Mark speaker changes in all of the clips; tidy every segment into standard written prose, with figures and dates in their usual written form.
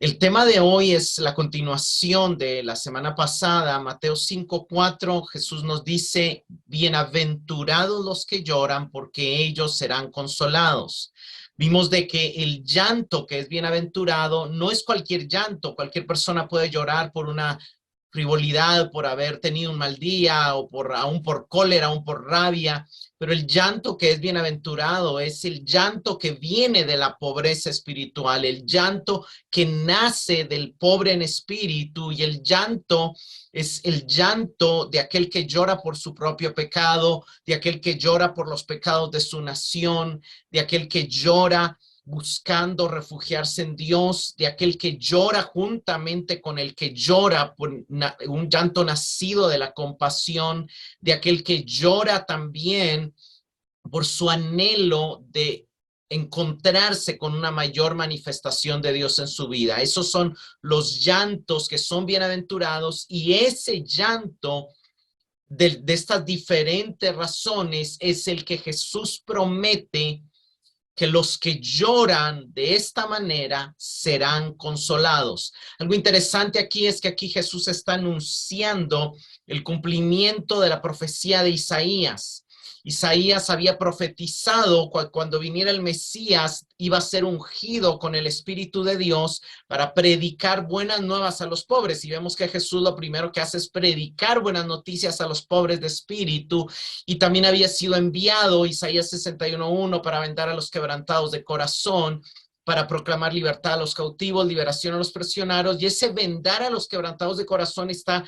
Speaker 1: El tema de hoy es la continuación de la semana pasada, Mateo 5:4. Jesús nos dice, bienaventurados los que lloran, porque ellos serán consolados. Vimos de que el llanto que es bienaventurado no es cualquier llanto. Cualquier persona puede llorar por una frivolidad, por haber tenido un mal día, o aún por cólera, aún por rabia. Pero el llanto que es bienaventurado es el llanto que viene de la pobreza espiritual, el llanto que nace del pobre en espíritu, y el llanto es el llanto de aquel que llora por su propio pecado, de aquel que llora por los pecados de su nación, de aquel que llora buscando refugiarse en Dios, de aquel que llora juntamente con el que llora por un llanto nacido de la compasión, de aquel que llora también por su anhelo de encontrarse con una mayor manifestación de Dios en su vida. Esos son los llantos que son bienaventurados, y ese llanto de estas diferentes razones es el que Jesús promete que los que lloran de esta manera serán consolados. Algo interesante aquí es que aquí Jesús está anunciando el cumplimiento de la profecía de Isaías. Isaías había profetizado cuando viniera el Mesías iba a ser ungido con el Espíritu de Dios para predicar buenas nuevas a los pobres. Y vemos que Jesús lo primero que hace es predicar buenas noticias a los pobres de espíritu. Y también había sido enviado, Isaías 61:1, para vendar a los quebrantados de corazón, para proclamar libertad a los cautivos, liberación a los prisioneros. Y ese vendar a los quebrantados de corazón está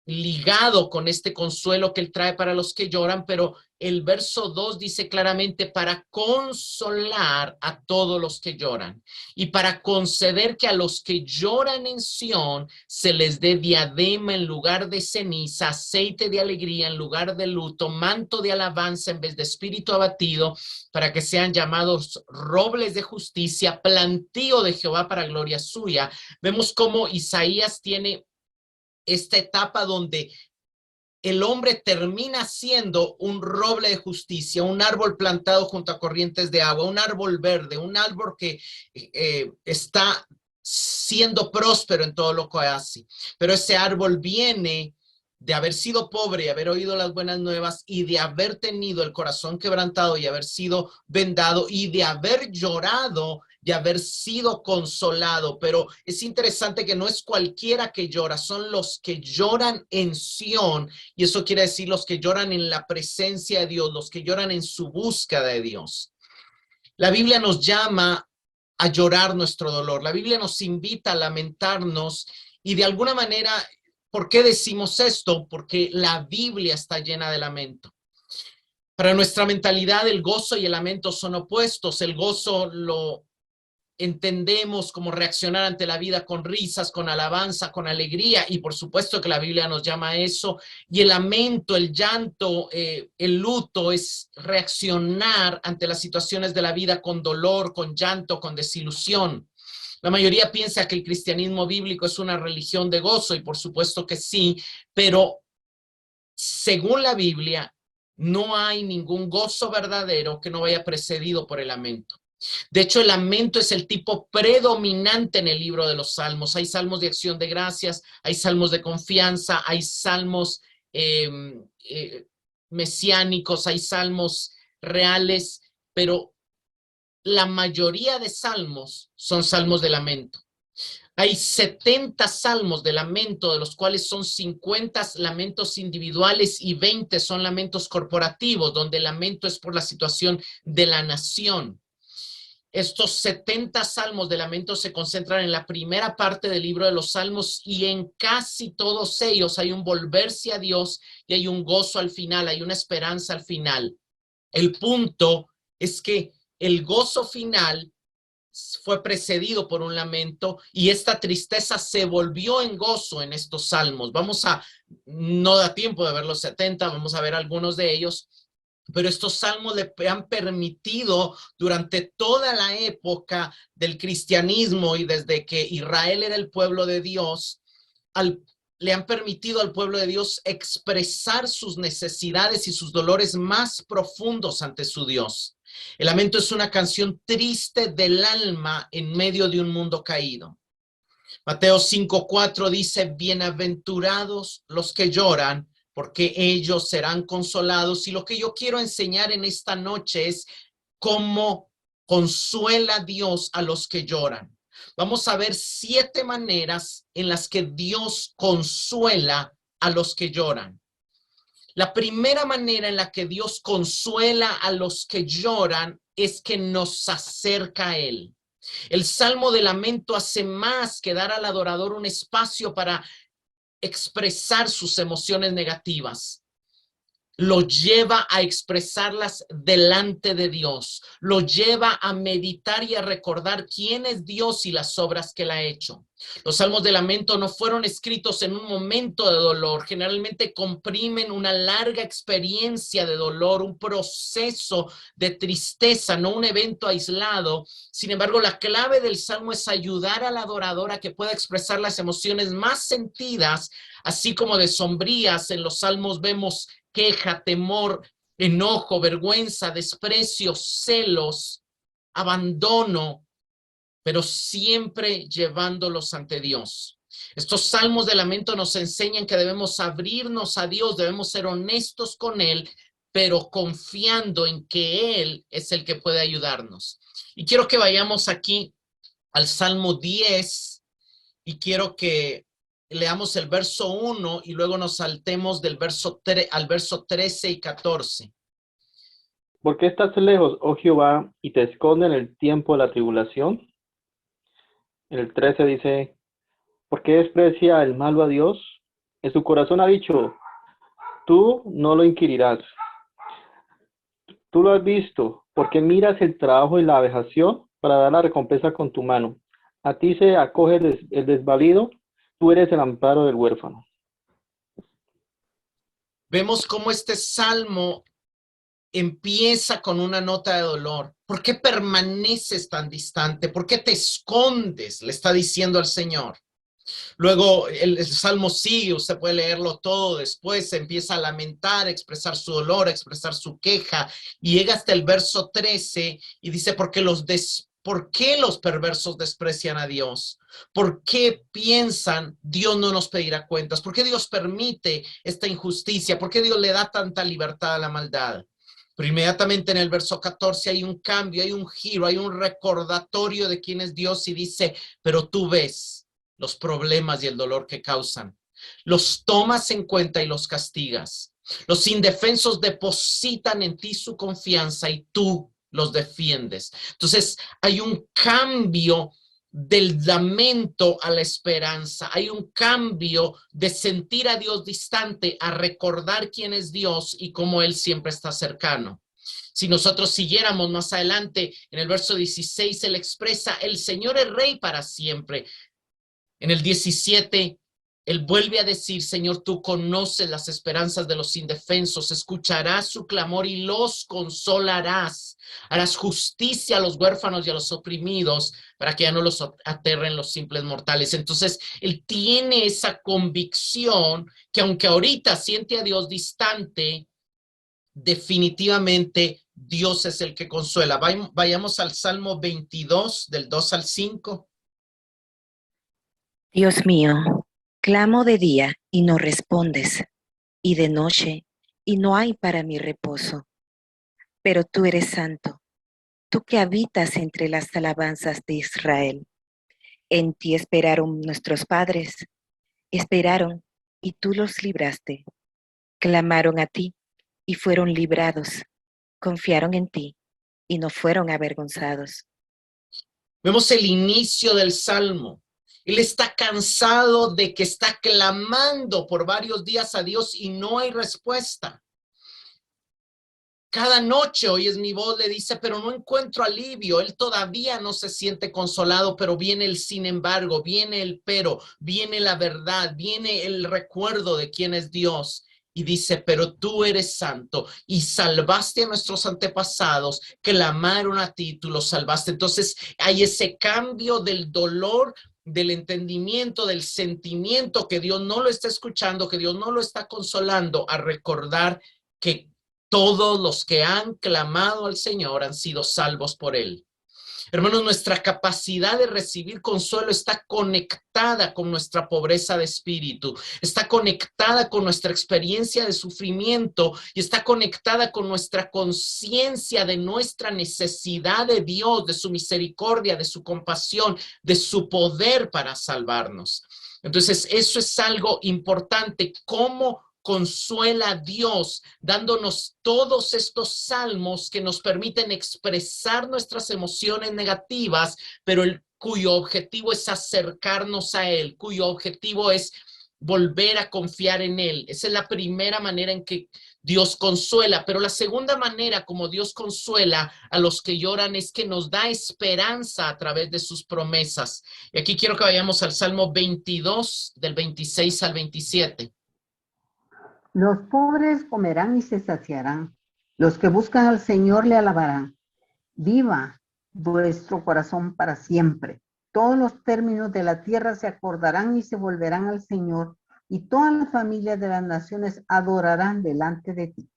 Speaker 1: ligado con este consuelo que él trae para los que lloran, pero el verso 2 dice claramente, para consolar a todos los que lloran y para conceder que a los que lloran en Sión se les dé diadema en lugar de ceniza, aceite de alegría en lugar de luto, manto de alabanza en vez de espíritu abatido, para que sean llamados robles de justicia, plantío de Jehová para gloria suya. Vemos cómo Isaías tiene esta etapa donde el hombre termina siendo un roble de justicia, un árbol plantado junto a corrientes de agua, un árbol verde, un árbol que está siendo próspero en todo lo que hace. Pero ese árbol viene de haber sido pobre y haber oído las buenas nuevas, y de haber tenido el corazón quebrantado y haber sido vendado, y de haber llorado, de haber sido consolado. Pero es interesante que no es cualquiera que llora, son los que lloran en Sión, y eso quiere decir los que lloran en la presencia de Dios, los que lloran en su búsqueda de Dios. La Biblia nos llama a llorar nuestro dolor, la Biblia nos invita a lamentarnos, y de alguna manera, ¿por qué decimos esto? Porque la Biblia está llena de lamento. Para nuestra mentalidad, el gozo y el lamento son opuestos. El gozo lo entendemos como reaccionar ante la vida con risas, con alabanza, con alegría, y por supuesto que la Biblia nos llama a eso. Y el lamento, el llanto, el luto es reaccionar ante las situaciones de la vida con dolor, con llanto, con desilusión. La mayoría piensa que el cristianismo bíblico es una religión de gozo, y por supuesto que sí, pero según la Biblia no hay ningún gozo verdadero que no vaya precedido por el lamento. De hecho, el lamento es el tipo predominante en el libro de los Salmos. Hay salmos de acción de gracias, hay salmos de confianza, hay salmos mesiánicos, hay salmos reales, pero la mayoría de salmos son salmos de lamento. Hay 70 salmos de lamento, de los cuales son 50 lamentos individuales y 20 son lamentos corporativos, donde el lamento es por la situación de la nación. Estos 70 salmos de lamento se concentran en la primera parte del libro de los Salmos, y en casi todos ellos hay un volverse a Dios y hay un gozo al final, hay una esperanza al final. El punto es que el gozo final fue precedido por un lamento, y esta tristeza se volvió en gozo en estos salmos. No da tiempo de ver los 70, vamos a ver algunos de ellos, pero estos salmos le han permitido durante toda la época del cristianismo, y desde que Israel era el pueblo de Dios, le han permitido al pueblo de Dios expresar sus necesidades y sus dolores más profundos ante su Dios. El lamento es una canción triste del alma en medio de un mundo caído. Mateo 5:4 dice, bienaventurados los que lloran, porque ellos serán consolados. Y lo que yo quiero enseñar en esta noche es cómo consuela Dios a los que lloran. Vamos a ver 7 maneras en las que Dios consuela a los que lloran. La primera manera en la que Dios consuela a los que lloran es que nos acerca a Él. El Salmo de Lamento hace más que dar al adorador un espacio para expresar sus emociones negativas. Lo lleva a expresarlas delante de Dios, lo lleva a meditar y a recordar quién es Dios y las obras que él ha hecho. Los salmos de lamento no fueron escritos en un momento de dolor, generalmente comprimen una larga experiencia de dolor, un proceso de tristeza, no un evento aislado. Sin embargo, la clave del salmo es ayudar al adorador a que pueda expresar las emociones más sentidas, así como de sombrías. En los salmos vemos queja, temor, enojo, vergüenza, desprecio, celos, abandono, pero siempre llevándolos ante Dios. Estos salmos de lamento nos enseñan que debemos abrirnos a Dios, debemos ser honestos con Él, pero confiando en que Él es el que puede ayudarnos. Y quiero que vayamos aquí al Salmo 10 y quiero que leamos el verso 1 y luego nos saltemos del verso al verso 13 y 14.
Speaker 2: ¿Por qué estás lejos, oh Jehová, y te escondes en el tiempo de la tribulación? En el 13 dice, ¿por qué desprecia el malo a Dios? En su corazón ha dicho, tú no lo inquirirás. Tú lo has visto, porque miras el trabajo y la vejación para dar la recompensa con tu mano. A ti se acoge el desvalido, tú eres el amparo del huérfano.
Speaker 1: Vemos cómo este salmo empieza con una nota de dolor. ¿Por qué permaneces tan distante? ¿Por qué te escondes? Le está diciendo al Señor. Luego el salmo sigue, usted puede leerlo todo, después se empieza a lamentar, a expresar su dolor, a expresar su queja, y llega hasta el verso 13 y dice, ¿por qué los perversos desprecian a Dios? ¿Por qué piensan Dios no nos pedirá cuentas? ¿Por qué Dios permite esta injusticia? ¿Por qué Dios le da tanta libertad a la maldad? Pero inmediatamente en el verso 14 hay un cambio, hay un giro, hay un recordatorio de quién es Dios y dice, pero tú ves los problemas y el dolor que causan. Los tomas en cuenta y los castigas. Los indefensos depositan en ti su confianza y tú los defiendes. Entonces hay un cambio del lamento a la esperanza. Hay un cambio de sentir a Dios distante a recordar quién es Dios y cómo Él siempre está cercano. Si nosotros siguiéramos más adelante, en el verso 16, Él expresa, el Señor es rey para siempre. En el 17, Él vuelve a decir, Señor, tú conoces las esperanzas de los indefensos, escucharás su clamor y los consolarás. Harás justicia a los huérfanos y a los oprimidos para que ya no los aterren los simples mortales. Entonces, Él tiene esa convicción que aunque ahorita siente a Dios distante, definitivamente Dios es el que consuela. Vayamos al Salmo 22, del 2 al 5.
Speaker 3: Dios mío, clamo de día y no respondes, y de noche y no hay para mi reposo. Pero tú eres santo, tú que habitas entre las alabanzas de Israel. En ti esperaron nuestros padres, esperaron y tú los libraste. Clamaron a ti y fueron librados, confiaron en ti y no fueron avergonzados.
Speaker 1: Vemos el inicio del Salmo. Él está cansado de que está clamando por varios días a Dios y no hay respuesta. Cada noche oyes mi voz, le dice, pero no encuentro alivio. Él todavía no se siente consolado, pero viene el sin embargo, viene el pero, viene la verdad, viene el recuerdo de quién es Dios. Y dice, pero tú eres santo y salvaste a nuestros antepasados, clamaron a ti, tú los salvaste. Entonces hay ese cambio del dolor, del entendimiento, del sentimiento que Dios no lo está escuchando, que Dios no lo está consolando, a recordar que Todos los que han clamado al Señor han sido salvos por Él. Hermanos, nuestra capacidad de recibir consuelo está conectada con nuestra pobreza de espíritu, está conectada con nuestra experiencia de sufrimiento y está conectada con nuestra conciencia de nuestra necesidad de Dios, de su misericordia, de su compasión, de su poder para salvarnos. Entonces, eso es algo importante. ¿Cómo consuela a Dios dándonos todos estos salmos que nos permiten expresar nuestras emociones negativas, pero cuyo objetivo es acercarnos a Él, cuyo objetivo es volver a confiar en Él? Esa es la primera manera en que Dios consuela, pero la segunda manera como Dios consuela a los que lloran es que nos da esperanza a través de sus promesas. Y aquí quiero que vayamos al Salmo 22, del 26 al 27.
Speaker 4: Los pobres comerán y se saciarán. Los que buscan al Señor le alabarán. Viva vuestro corazón para siempre. Todos los términos de la tierra se acordarán y se volverán al Señor, y todas las familias de las naciones adorarán delante de ti.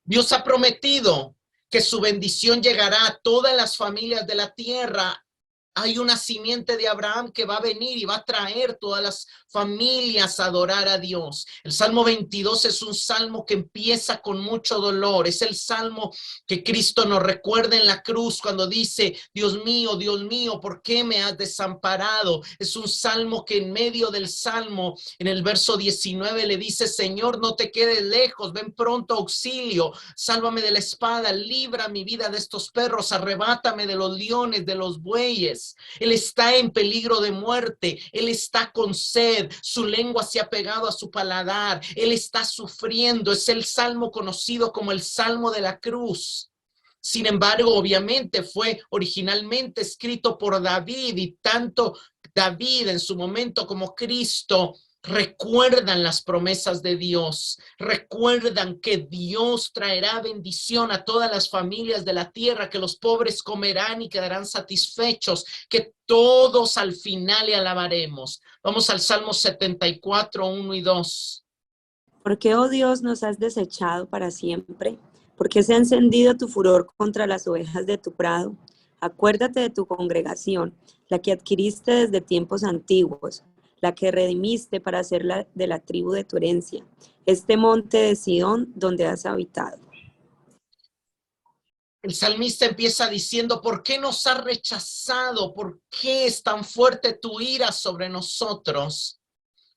Speaker 1: Dios ha prometido que su bendición llegará a todas las familias de la tierra. Hay una simiente de Abraham que va a venir y va a traer todas las familias a adorar a Dios. El Salmo 22 es un salmo que empieza con mucho dolor. Es el salmo que Cristo nos recuerda en la cruz cuando dice, Dios mío, ¿por qué me has desamparado? Es un salmo que en medio del salmo, en el verso 19, le dice, Señor, no te quedes lejos, ven pronto auxilio, sálvame de la espada, libra mi vida de estos perros, arrebátame de los leones, de los bueyes. Él está en peligro de muerte, él está con sed, su lengua se ha pegado a su paladar, él está sufriendo. Es el salmo conocido como el Salmo de la Cruz. Sin embargo, obviamente fue originalmente escrito por David, y tanto David en su momento como Cristo recuerdan las promesas de Dios, recuerdan que Dios traerá bendición a todas las familias de la tierra, que los pobres comerán y quedarán satisfechos, que todos al final le alabaremos. Vamos al Salmo 74, 1 y 2.
Speaker 5: ¿Por qué, oh Dios, nos has desechado para siempre? ¿Por qué se ha encendido tu furor contra las ovejas de tu prado? Acuérdate de tu congregación, la que adquiriste desde tiempos antiguos, la que redimiste para ser de la tribu de tu herencia, este monte de Sión donde has habitado.
Speaker 1: El salmista empieza diciendo, ¿por qué nos has rechazado? ¿Por qué es tan fuerte tu ira sobre nosotros?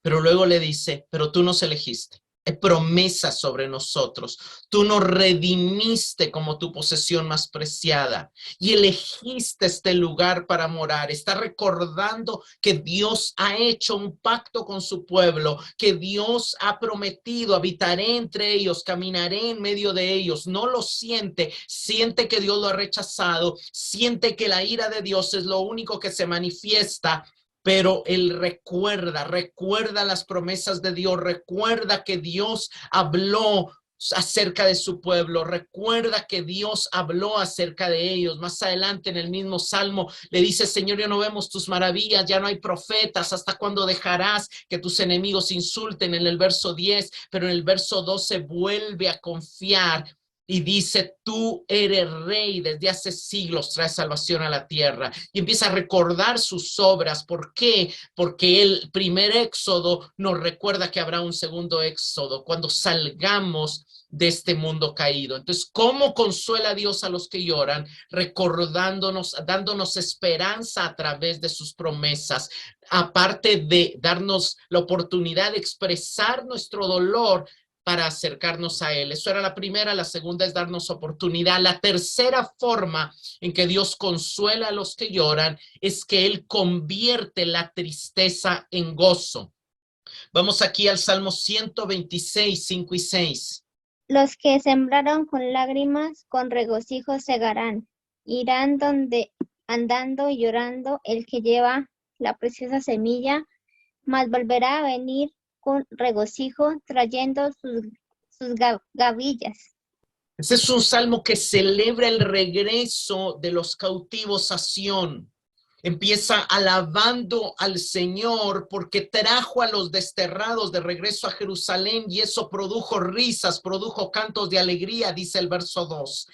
Speaker 1: Pero luego le dice, pero tú nos elegiste. Hay promesas sobre nosotros. Tú nos redimiste como tu posesión más preciada y elegiste este lugar para morar. Está recordando que Dios ha hecho un pacto con su pueblo, que Dios ha prometido, habitaré entre ellos, caminaré en medio de ellos. No lo siente, siente que Dios lo ha rechazado, siente que la ira de Dios es lo único que se manifiesta. Pero él recuerda las promesas de Dios, recuerda que Dios habló acerca de su pueblo, recuerda que Dios habló acerca de ellos. Más adelante en el mismo salmo le dice, Señor, ya no vemos tus maravillas, ya no hay profetas, ¿hasta cuándo dejarás que tus enemigos insulten? En el verso 10, pero en el verso 12 vuelve a confiar y dice, tú eres rey, desde hace siglos traes salvación a la tierra. Y empieza a recordar sus obras. ¿Por qué? Porque el primer éxodo nos recuerda que habrá un segundo éxodo cuando salgamos de este mundo caído. Entonces, ¿cómo consuela Dios a los que lloran? Recordándonos, dándonos esperanza a través de sus promesas. Aparte de darnos la oportunidad de expresar nuestro dolor, para acercarnos a Él. Eso era la primera. La segunda es darnos oportunidad. La tercera forma en que Dios consuela a los que lloran es que Él convierte la tristeza en gozo. Vamos aquí al Salmo 126, 5 y 6.
Speaker 6: Los que sembraron con lágrimas, con regocijo segarán. Irán andando y llorando el que lleva la preciosa semilla, mas volverá a venir con regocijo, trayendo sus gavillas.
Speaker 1: Este es un salmo que celebra el regreso de los cautivos a Sión. Empieza alabando al Señor porque trajo a los desterrados de regreso a Jerusalén y eso produjo risas, produjo cantos de alegría, dice el verso 2.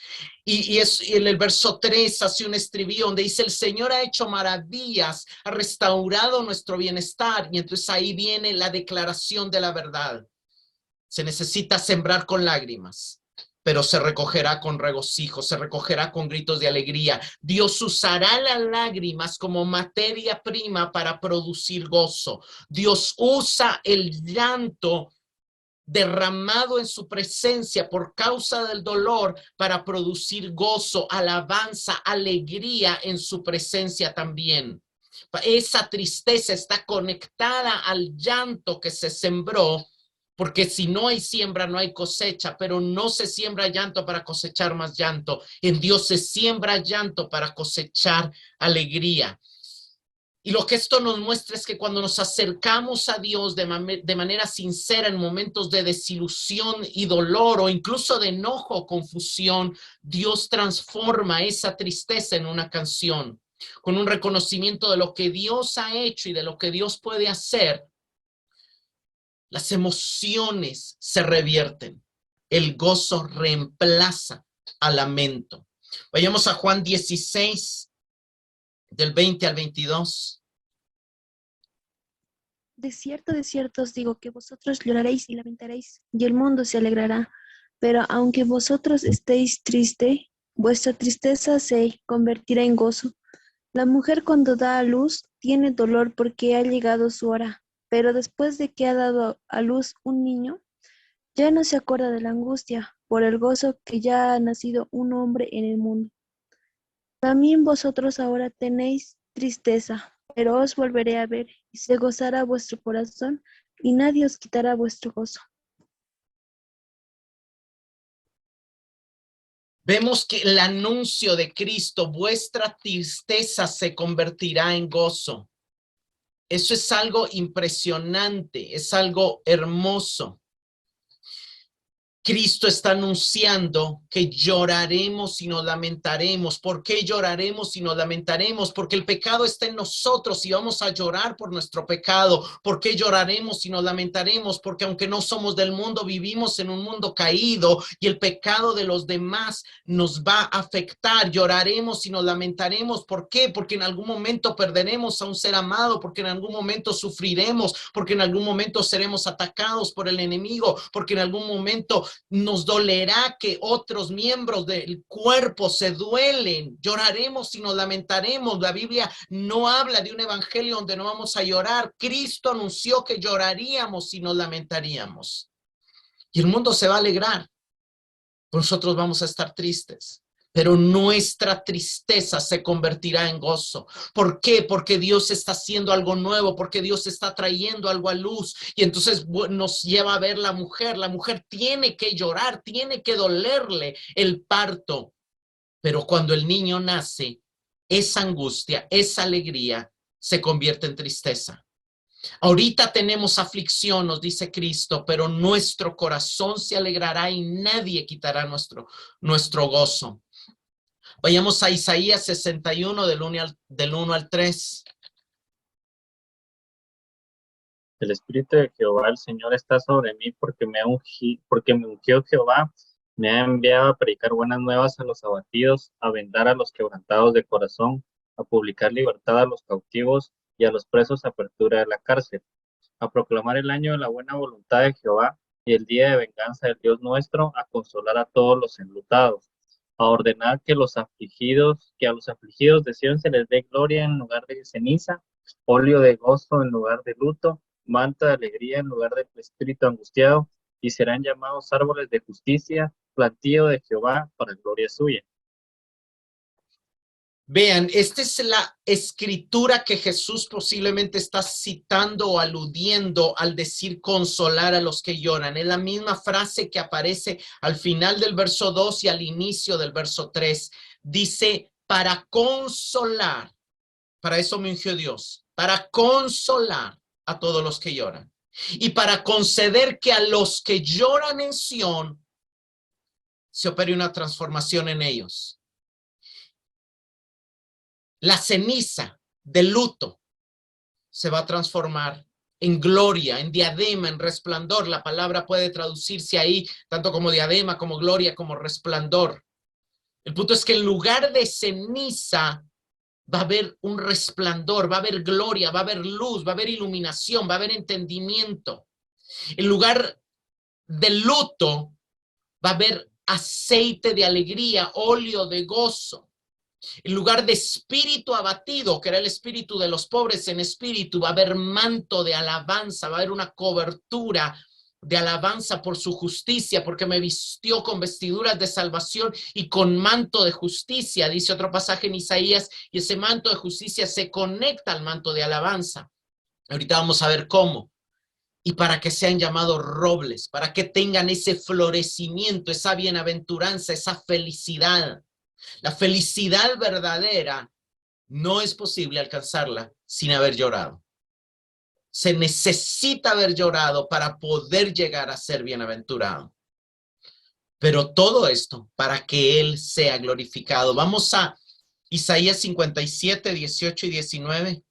Speaker 1: Y en el verso 3 hace un estribillo donde dice: el Señor ha hecho maravillas, ha restaurado nuestro bienestar. Y entonces ahí viene la declaración de la verdad. Se necesita sembrar con lágrimas, pero se recogerá con regocijo, se recogerá con gritos de alegría. Dios usará las lágrimas como materia prima para producir gozo. Dios usa el llanto derramado en su presencia por causa del dolor para producir gozo, alabanza, alegría en su presencia también. Esa tristeza está conectada al llanto que se sembró, porque si no hay siembra, no hay cosecha, pero no se siembra llanto para cosechar más llanto. En Dios se siembra llanto para cosechar alegría. Y lo que esto nos muestra es que cuando nos acercamos a Dios de manera sincera en momentos de desilusión y dolor o incluso de enojo o confusión, Dios transforma esa tristeza en una canción. Con un reconocimiento de lo que Dios ha hecho y de lo que Dios puede hacer, las emociones se revierten. El gozo reemplaza al lamento. Vayamos a Juan 16, del 20 al 22.
Speaker 7: De cierto os digo que vosotros lloraréis y lamentaréis, y el mundo se alegrará. Pero aunque vosotros estéis triste, vuestra tristeza se convertirá en gozo. La mujer cuando da a luz tiene dolor porque ha llegado su hora, pero después de que ha dado a luz un niño, ya no se acuerda de la angustia por el gozo que ya ha nacido un hombre en el mundo. También vosotros ahora tenéis tristeza, pero os volveré a ver y se gozará vuestro corazón y nadie os quitará vuestro gozo.
Speaker 1: Vemos que el anuncio de Cristo, vuestra tristeza se convertirá en gozo. Eso es algo impresionante, es algo hermoso. Cristo está anunciando que lloraremos y nos lamentaremos. ¿Por qué lloraremos y nos lamentaremos? Porque el pecado está en nosotros y vamos a llorar por nuestro pecado. ¿Por qué lloraremos y nos lamentaremos? Porque aunque no somos del mundo, vivimos en un mundo caído y el pecado de los demás nos va a afectar. Lloraremos y nos lamentaremos. ¿Por qué? Porque en algún momento perderemos a un ser amado, porque en algún momento sufriremos, porque en algún momento seremos atacados por el enemigo, porque en algún momento nos dolerá que otros miembros del cuerpo se duelen, lloraremos y nos lamentaremos. La Biblia no habla de un evangelio donde no vamos a llorar. Cristo anunció que lloraríamos y nos lamentaríamos. Y el mundo se va a alegrar. Nosotros vamos a estar tristes. Pero nuestra tristeza se convertirá en gozo. ¿Por qué? Porque Dios está haciendo algo nuevo, porque Dios está trayendo algo a luz. Y entonces nos lleva a ver la mujer. La mujer tiene que llorar, tiene que dolerle el parto. Pero cuando el niño nace, esa angustia, esa alegría se convierte en tristeza. Ahorita tenemos aflicción, nos dice Cristo, pero nuestro corazón se alegrará y nadie quitará nuestro gozo. Vayamos a Isaías 61 del 1 al 3.
Speaker 8: El Espíritu de Jehová, el Señor, está sobre mí porque me ungió Jehová, me ha enviado a predicar buenas nuevas a los abatidos, a vendar a los quebrantados de corazón, a publicar libertad a los cautivos y a los presos apertura de la cárcel, a proclamar el año de la buena voluntad de Jehová y el día de venganza del Dios nuestro, a consolar a todos los enlutados, a ordenar que a los afligidos de Sión se les dé gloria en lugar de ceniza, óleo de gozo en lugar de luto, manto de alegría en lugar del espíritu angustiado, y serán llamados árboles de justicia, plantío de Jehová para gloria suya.
Speaker 1: Vean, esta es la escritura que Jesús posiblemente está citando o aludiendo al decir consolar a los que lloran. Es la misma frase que aparece al final del verso 2 y al inicio del verso 3. Dice, para consolar, para eso me ungió Dios, para consolar a todos los que lloran y para conceder que a los que lloran en Sión se opere una transformación en ellos. La ceniza de luto se va a transformar en gloria, en diadema, en resplandor. La palabra puede traducirse ahí tanto como diadema, como gloria, como resplandor. El punto es que en lugar de ceniza va a haber un resplandor, va a haber gloria, va a haber luz, va a haber iluminación, va a haber entendimiento. En lugar de luto va a haber aceite de alegría, óleo de gozo. En lugar de espíritu abatido, que era el espíritu de los pobres en espíritu, va a haber manto de alabanza, va a haber una cobertura de alabanza por su justicia, porque me vistió con vestiduras de salvación y con manto de justicia, dice otro pasaje en Isaías, y ese manto de justicia se conecta al manto de alabanza. Ahorita vamos a ver cómo. Y para que sean llamados robles, para que tengan ese florecimiento, esa bienaventuranza, esa felicidad. La felicidad verdadera no es posible alcanzarla sin haber llorado. Se necesita haber llorado para poder llegar a ser bienaventurado. Pero todo esto para que Él sea glorificado. Vamos a Isaías 57, 18 y 19.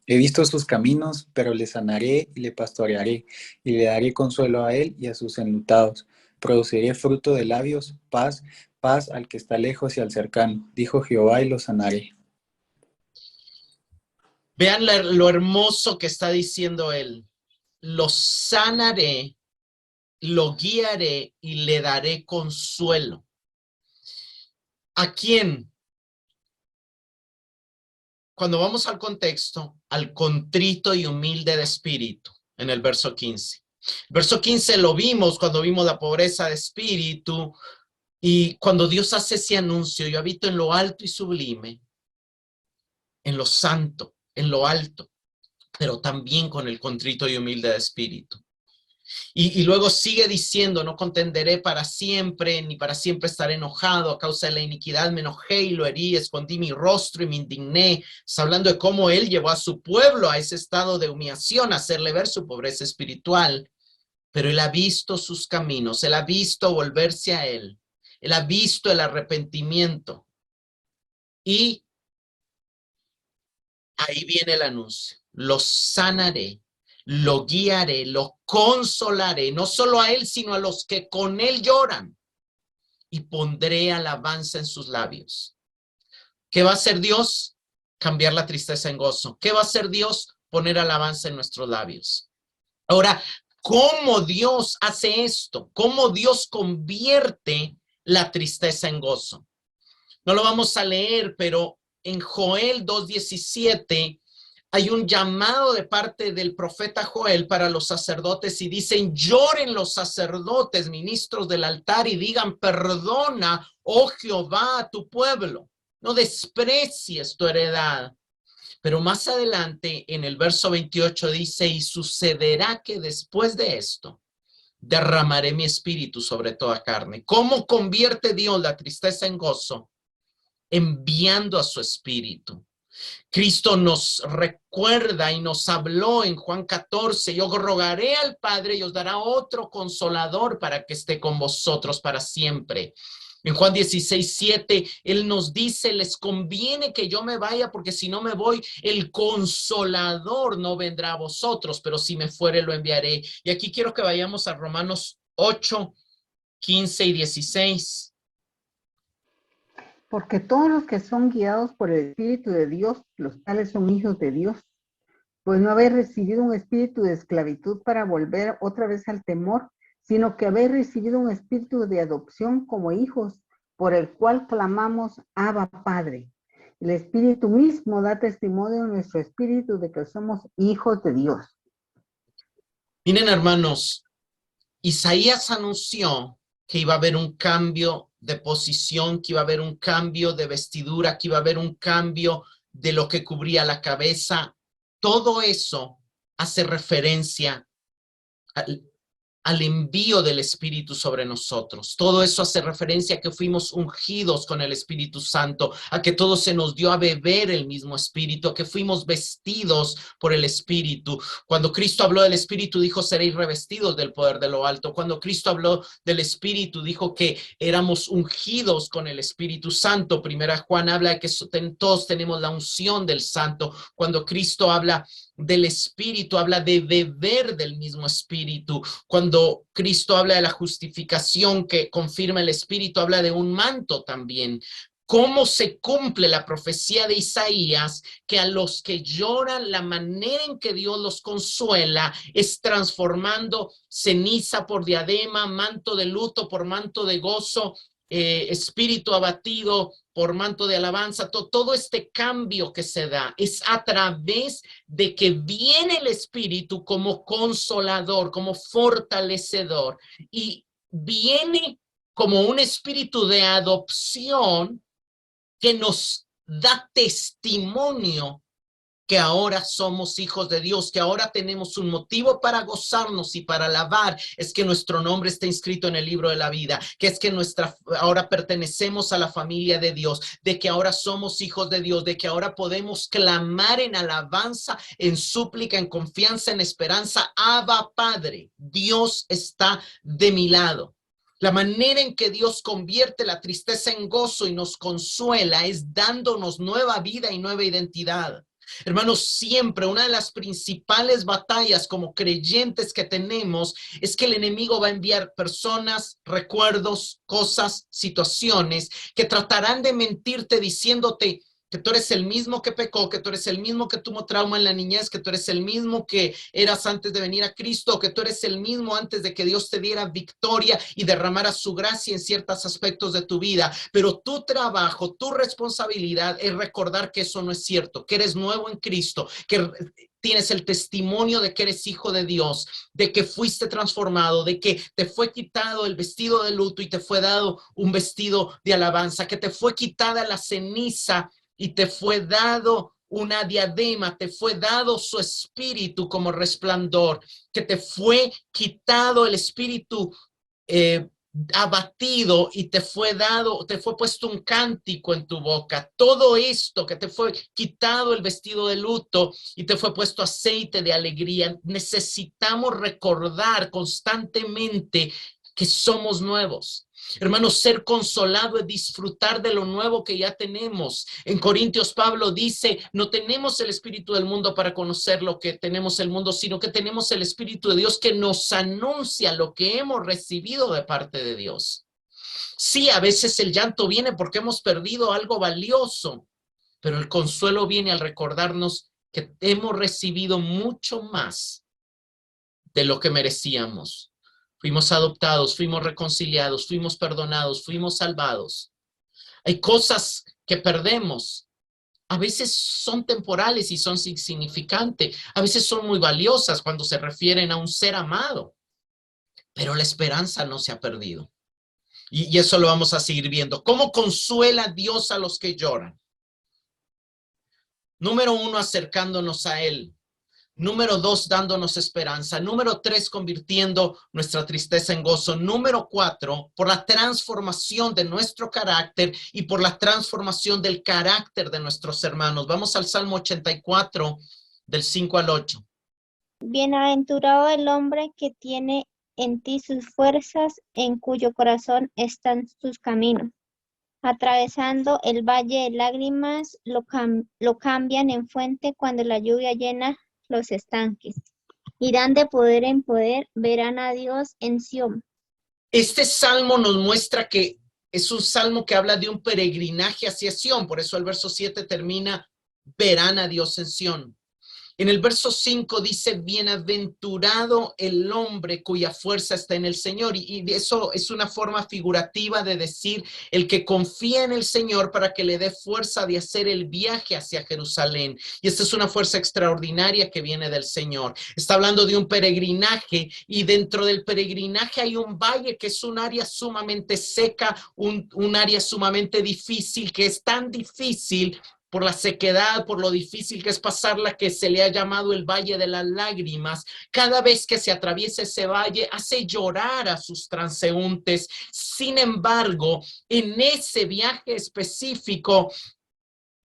Speaker 9: He visto sus caminos, pero le sanaré y le pastorearé, y le daré consuelo a él y a sus enlutados. Produciré fruto de labios, paz, paz al que está lejos y al cercano, dijo Jehová, y lo sanaré.
Speaker 1: Vean lo hermoso que está diciendo él. Lo sanaré, lo guiaré y le daré consuelo. ¿A quién? Cuando vamos al contexto, al contrito y humilde de espíritu, en el verso 15. Verso 15 lo vimos cuando vimos la pobreza de espíritu, y cuando Dios hace ese anuncio: yo habito en lo alto y sublime, en lo santo, en lo alto, pero también con el contrito y humilde de espíritu. Y luego sigue diciendo: no contenderé para siempre, ni para siempre estaré enojado. A causa de la iniquidad me enojé y lo herí, escondí mi rostro y me indigné. Está hablando de cómo él llevó a su pueblo a ese estado de humillación, a hacerle ver su pobreza espiritual. Pero él ha visto sus caminos, él ha visto volverse a él ha visto el arrepentimiento. Y ahí viene el anuncio: lo sanaré, lo guiaré, lo consolaré, no solo a él, sino a los que con él lloran, y pondré alabanza en sus labios. ¿Qué va a hacer Dios? Cambiar la tristeza en gozo. ¿Qué va a hacer Dios? Poner alabanza en nuestros labios. Ahora, ¿cómo Dios hace esto? ¿Cómo Dios convierte la tristeza en gozo? No lo vamos a leer, pero en Joel 2:17 hay un llamado de parte del profeta Joel para los sacerdotes, y dicen: lloren los sacerdotes, ministros del altar, y digan: perdona, oh Jehová, a tu pueblo, no desprecies tu heredad. Pero más adelante, en el verso 28, dice: y sucederá que después de esto derramaré mi espíritu sobre toda carne. ¿Cómo convierte Dios la tristeza en gozo? Enviando a su espíritu. Cristo nos recuerda y nos habló en Juan 14: yo rogaré al Padre y os dará otro consolador para que esté con vosotros para siempre. En Juan 16:7, Él nos dice: les conviene que yo me vaya, porque si no me voy, el consolador no vendrá a vosotros, pero si me fuere, lo enviaré. Y aquí quiero que vayamos a Romanos 8, 15 y 16.
Speaker 4: Porque todos los que son guiados por el Espíritu de Dios, los tales son hijos de Dios. Pues no habéis recibido un espíritu de esclavitud para volver otra vez al temor, sino que habéis recibido un espíritu de adopción como hijos, por el cual clamamos: Abba, Padre. El Espíritu mismo da testimonio en nuestro espíritu de que somos hijos de Dios.
Speaker 1: Miren, hermanos, Isaías anunció que iba a haber un cambio de posición, que iba a haber un cambio de vestidura, que iba a haber un cambio de lo que cubría la cabeza. Todo eso hace referencia al envío del Espíritu sobre nosotros. Todo eso hace referencia a que fuimos ungidos con el Espíritu Santo, a que todo se nos dio a beber el mismo Espíritu, a que fuimos vestidos por el Espíritu. Cuando Cristo habló del Espíritu, dijo, seréis revestidos del poder de lo alto. Cuando Cristo habló del Espíritu, dijo que éramos ungidos con el Espíritu Santo. Primera Juan habla de que todos tenemos la unción del Santo. Cuando Cristo habla del Espíritu, habla de beber del mismo Espíritu. Cuando Cristo habla de la justificación que confirma el Espíritu, habla de un manto también. ¿Cómo se cumple la profecía de Isaías? Que a los que lloran, la manera en que Dios los consuela es transformando ceniza por diadema, manto de luto por manto de gozo, espíritu abatido por manto de alabanza. Todo este cambio que se da es a través de que viene el Espíritu como consolador, como fortalecedor, y viene como un espíritu de adopción que nos da testimonio que ahora somos hijos de Dios, que ahora tenemos un motivo para gozarnos y para alabar, es que nuestro nombre está inscrito en el libro de la vida, que es que ahora pertenecemos a la familia de Dios, de que ahora somos hijos de Dios, de que ahora podemos clamar en alabanza, en súplica, en confianza, en esperanza. Abba, Padre, Dios está de mi lado. La manera en que Dios convierte la tristeza en gozo y nos consuela es dándonos nueva vida y nueva identidad. Hermanos, siempre una de las principales batallas como creyentes que tenemos es que el enemigo va a enviar personas, recuerdos, cosas, situaciones que tratarán de mentirte diciéndote que tú eres el mismo que pecó, que tú eres el mismo que tuvo trauma en la niñez, que tú eres el mismo que eras antes de venir a Cristo, que tú eres el mismo antes de que Dios te diera victoria y derramara su gracia en ciertos aspectos de tu vida. Pero tu trabajo, tu responsabilidad es recordar que eso no es cierto, que eres nuevo en Cristo, que tienes el testimonio de que eres hijo de Dios, de que fuiste transformado, de que te fue quitado el vestido de luto y te fue dado un vestido de alabanza, que te fue quitada la ceniza y te fue dado una diadema, te fue dado su espíritu como resplandor, que te fue quitado el espíritu abatido y te fue puesto un cántico en tu boca. Todo esto, que te fue quitado el vestido de luto y te fue puesto aceite de alegría. Necesitamos recordar constantemente que somos nuevos. Hermanos, ser consolado es disfrutar de lo nuevo que ya tenemos. En Corintios, Pablo dice, no tenemos el espíritu del mundo para conocer lo que tenemos el mundo, sino que tenemos el Espíritu de Dios que nos anuncia lo que hemos recibido de parte de Dios. Sí, a veces el llanto viene porque hemos perdido algo valioso, pero el consuelo viene al recordarnos que hemos recibido mucho más de lo que merecíamos. Fuimos adoptados, fuimos reconciliados, fuimos perdonados, fuimos salvados. Hay cosas que perdemos. A veces son temporales y son insignificantes. A veces son muy valiosas cuando se refieren a un ser amado. Pero la esperanza no se ha perdido. Y eso lo vamos a seguir viendo. ¿Cómo consuela Dios a los que lloran? Número 1, acercándonos a Él. Número 2, dándonos esperanza. Número 3, convirtiendo nuestra tristeza en gozo. Número 4, por la transformación de nuestro carácter y por la transformación del carácter de nuestros hermanos. Vamos al Salmo 84, del 5 al 8.
Speaker 6: Bienaventurado el hombre que tiene en ti sus fuerzas, en cuyo corazón están sus caminos. Atravesando el valle de lágrimas, lo cambian en fuente cuando la lluvia llena los estanques. Irán de poder en poder, verán a Dios en Sión.
Speaker 1: Este salmo nos muestra que es un salmo que habla de un peregrinaje hacia Sión. Por eso el verso 7 termina, verán a Dios en Sión. En el verso 5 dice, bienaventurado el hombre cuya fuerza está en el Señor. Y eso es una forma figurativa de decir el que confía en el Señor para que le dé fuerza de hacer el viaje hacia Jerusalén. Y esta es una fuerza extraordinaria que viene del Señor. Está hablando de un peregrinaje y dentro del peregrinaje hay un valle que es un área sumamente seca, un área sumamente difícil, que es tan difícil por la sequedad, por lo difícil que es pasarla, que se le ha llamado el Valle de las Lágrimas. Cada vez que se atraviesa ese valle, hace llorar a sus transeúntes. Sin embargo, en ese viaje específico,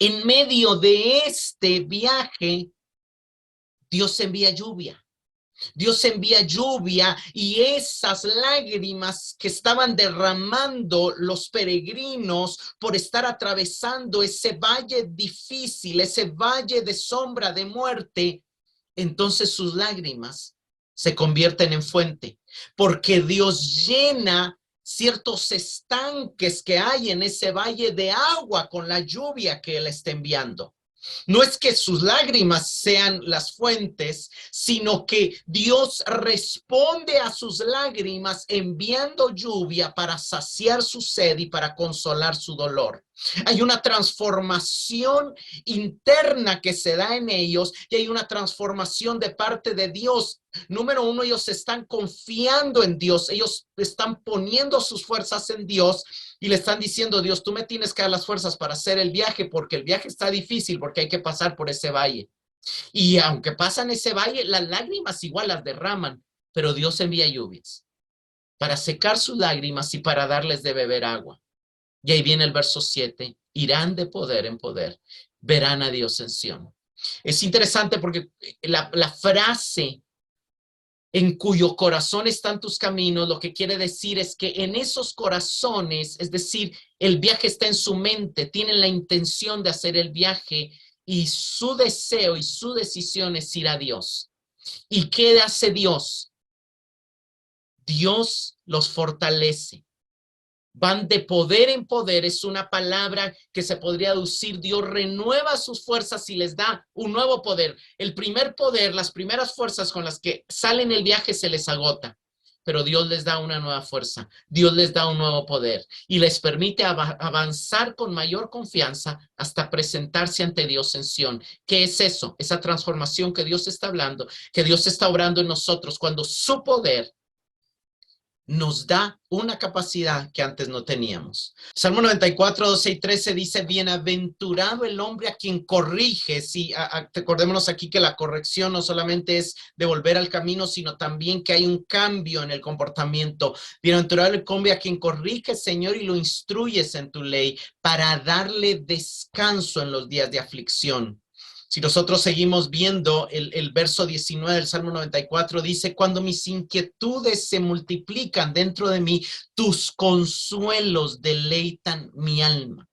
Speaker 1: en medio de este viaje, Dios envía lluvia. Dios envía lluvia y esas lágrimas que estaban derramando los peregrinos por estar atravesando ese valle difícil, ese valle de sombra de muerte, entonces sus lágrimas se convierten en fuente, porque Dios llena ciertos estanques que hay en ese valle de agua con la lluvia que Él está enviando. No es que sus lágrimas sean las fuentes, sino que Dios responde a sus lágrimas enviando lluvia para saciar su sed y para consolar su dolor. Hay una transformación interna que se da en ellos y hay una transformación de parte de Dios. Número uno, ellos están confiando en Dios, ellos están poniendo sus fuerzas en Dios y le están diciendo, Dios, tú me tienes que dar las fuerzas para hacer el viaje porque el viaje está difícil, porque hay que pasar por ese valle. Y aunque pasan ese valle, las lágrimas igual las derraman, pero Dios envía lluvias para secar sus lágrimas y para darles de beber agua. Y ahí viene el verso 7, irán de poder en poder, verán a Dios en Sión. Es interesante porque la frase en cuyo corazón están tus caminos, lo que quiere decir es que en esos corazones, es decir, el viaje está en su mente, tienen la intención de hacer el viaje y su deseo y su decisión es ir a Dios. ¿Y qué hace Dios? Dios los fortalece. Van de poder en poder, es una palabra que se podría deducir, Dios renueva sus fuerzas y les da un nuevo poder. El primer poder, las primeras fuerzas con las que salen el viaje se les agota, pero Dios les da una nueva fuerza, Dios les da un nuevo poder y les permite avanzar con mayor confianza hasta presentarse ante Dios en Sión. ¿Qué es eso? Esa transformación que Dios está hablando, que Dios está obrando en nosotros cuando su poder nos da una capacidad que antes no teníamos. Salmo 94, 12 y 13 dice, bienaventurado el hombre a quien corrige. Sí, acordémonos aquí que la corrección no solamente es de volver al camino, sino también que hay un cambio en el comportamiento. Bienaventurado el hombre a quien corrige, Señor, y lo instruyes en tu ley para darle descanso en los días de aflicción. Si nosotros seguimos viendo el verso 19 del Salmo 94, dice, cuando mis inquietudes se multiplican dentro de mí, tus consuelos deleitan mi alma.